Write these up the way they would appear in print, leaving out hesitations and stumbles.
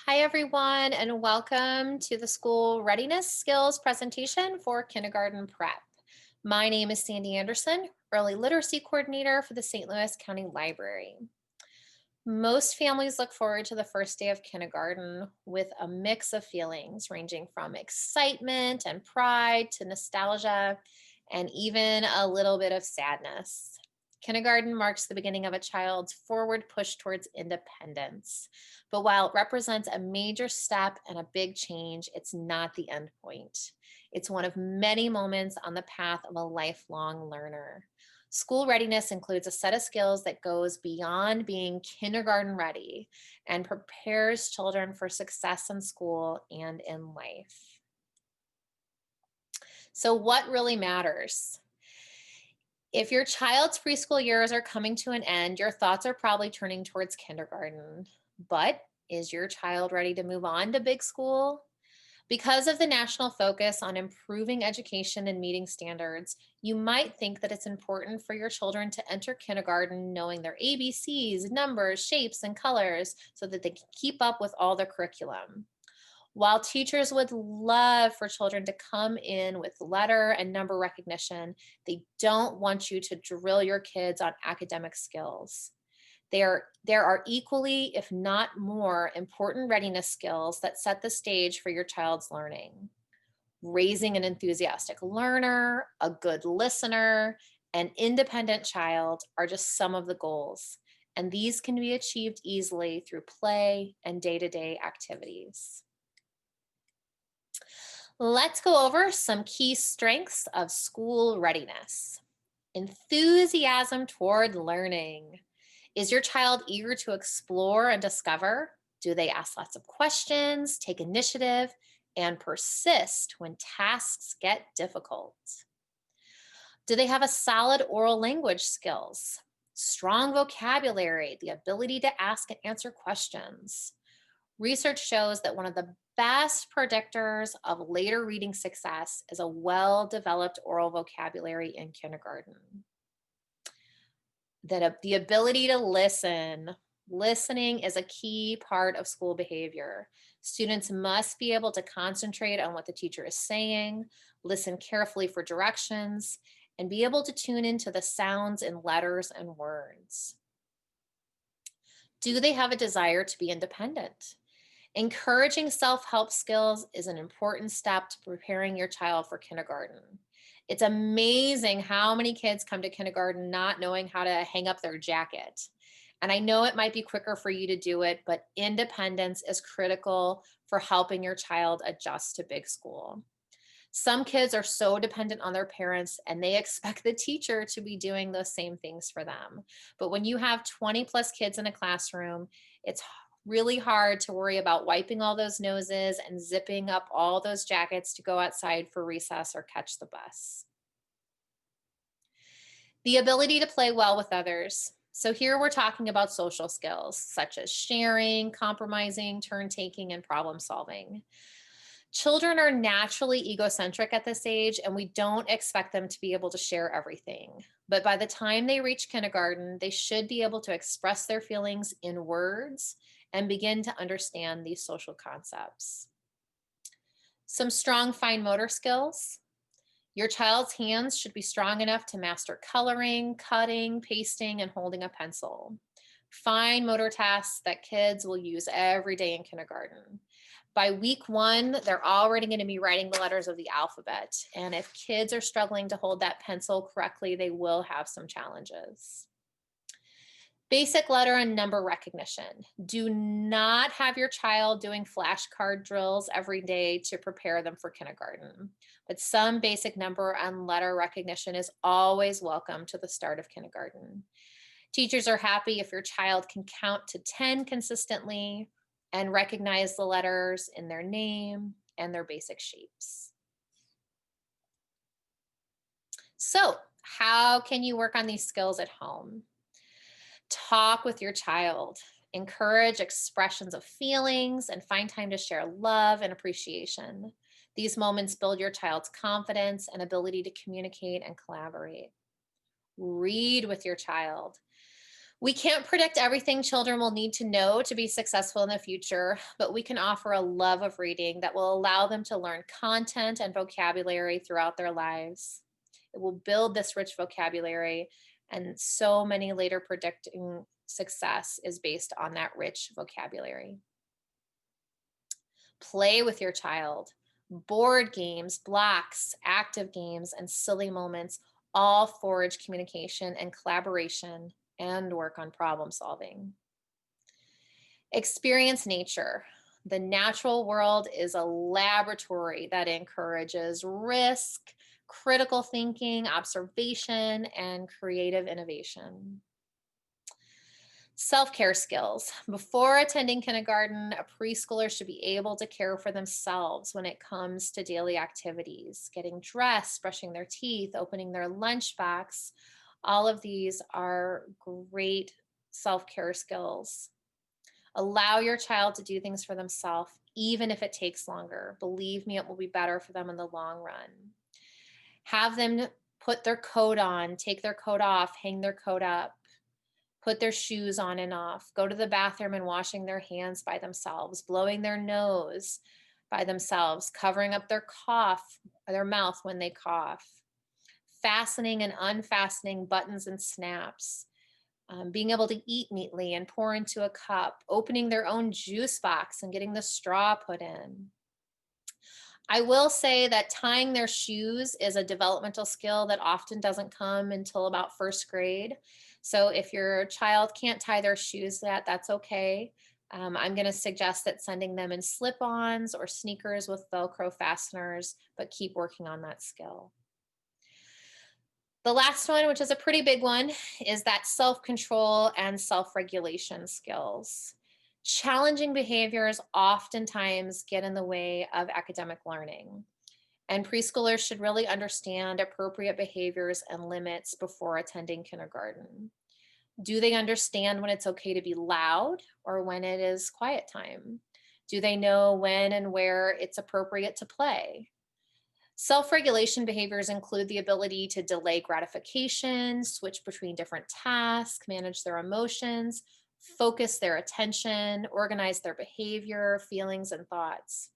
Hi, everyone, and welcome to the school readiness skills presentation for kindergarten prep. My name is Sandy Anderson, early literacy coordinator for the St. Louis County Library. Most families look forward to the first day of kindergarten with a mix of feelings ranging from excitement and pride to nostalgia and even a little bit of sadness. Kindergarten marks the beginning of a child's forward push towards independence. But while it represents a major step and a big change, it's not the end point. It's one of many moments on the path of a lifelong learner. School readiness includes a set of skills that goes beyond being kindergarten ready and prepares children for success in school and in life. So, what really matters? If your child's preschool years are coming to an end, your thoughts are probably turning towards kindergarten. But is your child ready to move on to big school? Because of the national focus on improving education and meeting standards, you might think that it's important for your children to enter kindergarten knowing their ABCs, numbers, shapes, and colors so that they can keep up with all the curriculum. While teachers would love for children to come in with letter and number recognition, they don't want you to drill your kids on academic skills. There are equally, if not more, important readiness skills that set the stage for your child's learning. Raising an enthusiastic learner, a good listener, an independent child are just some of the goals. And these can be achieved easily through play and day to day activities. Let's go over some key strengths of school readiness. Enthusiasm toward learning. Is your child eager to explore and discover? Do they ask lots of questions, take initiative, and persist when tasks get difficult? Do they have a solid oral language skills, strong vocabulary, the ability to ask and answer questions? Research shows that one of the best predictors of later reading success is a well developed oral vocabulary in kindergarten. The ability to listen. Listening is a key part of school behavior. Students must be able to concentrate on what the teacher is saying, listen carefully for directions, and be able to tune into the sounds in letters and words. Do they have a desire to be independent? Encouraging self help skills is an important step to preparing your child for kindergarten. It's amazing how many kids come to kindergarten not knowing how to hang up their jacket. And I know it might be quicker for you to do it, but independence is critical for helping your child adjust to big school. Some kids are so dependent on their parents and they expect the teacher to be doing those same things for them. But when you have 20 plus kids in a classroom, it's really hard to worry about wiping all those noses and zipping up all those jackets to go outside for recess or catch the bus. The ability to play well with others. So here we're talking about social skills such as sharing, compromising, turn taking, and problem solving. Children are naturally egocentric at this age, and we don't expect them to be able to share everything. But by the time they reach kindergarten, they should be able to express their feelings in words and begin to understand these social concepts. Some strong fine motor skills. Your child's hands should be strong enough to master coloring, cutting, pasting, and holding a pencil. Fine motor tasks that kids will use every day in kindergarten. By week one, they're already going to be writing the letters of the alphabet. And if kids are struggling to hold that pencil correctly, they will have some challenges. Basic letter and number recognition. Do not have your child doing flashcard drills every day to prepare them for kindergarten. But some basic number and letter recognition is always welcome to the start of kindergarten. Teachers are happy if your child can count to 10 consistently and recognize the letters in their name and their basic shapes. So, how can you work on these skills at home? Talk with your child. Encourage expressions of feelings and find time to share love and appreciation. These moments build your child's confidence and ability to communicate and collaborate. Read with your child. We can't predict everything children will need to know to be successful in the future, but we can offer a love of reading that will allow them to learn content and vocabulary throughout their lives. It will build this rich vocabulary, and so many later predicting success is based on that rich vocabulary. Play with your child. Board games, blocks, active games, and silly moments all forge communication and collaboration and work on problem solving. Experience nature. The natural world is a laboratory that encourages risk, critical thinking, observation, and creative innovation. Self-care skills. Before attending kindergarten, a preschooler should be able to care for themselves when it comes to daily activities, getting dressed, brushing their teeth, opening their lunchbox. All of these are great self-care skills. Allow your child to do things for themselves, even if it takes longer. Believe me, it will be better for them in the long run. Have them put their coat on, take their coat off, hang their coat up, put their shoes on and off, go to the bathroom and washing their hands by themselves, blowing their nose by themselves, covering up their mouth when they cough, fastening and unfastening buttons and snaps, being able to eat neatly and pour into a cup, opening their own juice box and getting the straw put in. I will say that tying their shoes is a developmental skill that often doesn't come until about first grade. So if your child can't tie their shoes yet, that's okay. I'm going to suggest that sending them in slip-ons or sneakers with Velcro fasteners, but keep working on that skill. The last one, which is a pretty big one, is that self-control and self-regulation skills. Challenging behaviors oftentimes get in the way of academic learning, and preschoolers should really understand appropriate behaviors and limits before attending kindergarten. Do they understand when it's okay to be loud or when it is quiet time? Do they know when and where it's appropriate to play? Self-regulation behaviors include the ability to delay gratification, switch between different tasks, manage their emotions, focus their attention, organize their behavior, feelings, and thoughts.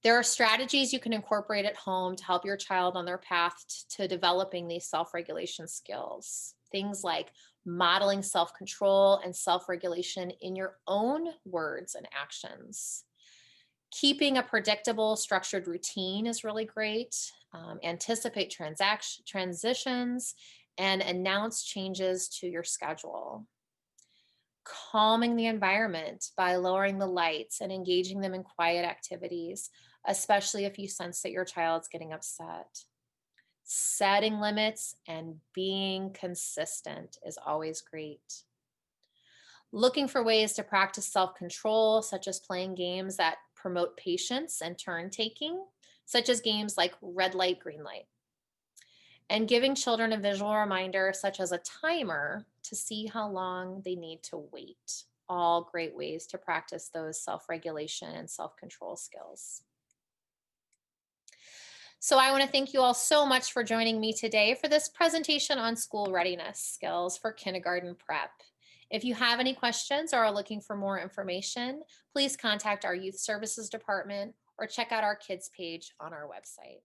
There are strategies you can incorporate at home to help your child on their path to developing these self-regulation skills. Things like modeling self-control and self-regulation in your own words and actions. Keeping a predictable, structured routine is really great. Anticipate transitions and announce changes to your schedule. Calming the environment by lowering the lights and engaging them in quiet activities, especially if you sense that your child's getting upset. Setting limits and being consistent is always great. Looking for ways to practice self-control, such as playing games that promote patience and turn taking, such as games like red light, green light. And giving children a visual reminder, such as a timer, to see how long they need to wait. All great ways to practice those self-regulation and self-control skills. So I want to thank you all so much for joining me today for this presentation on school readiness skills for kindergarten prep. If you have any questions or are looking for more information, please contact our Youth Services Department or check out our kids page on our website.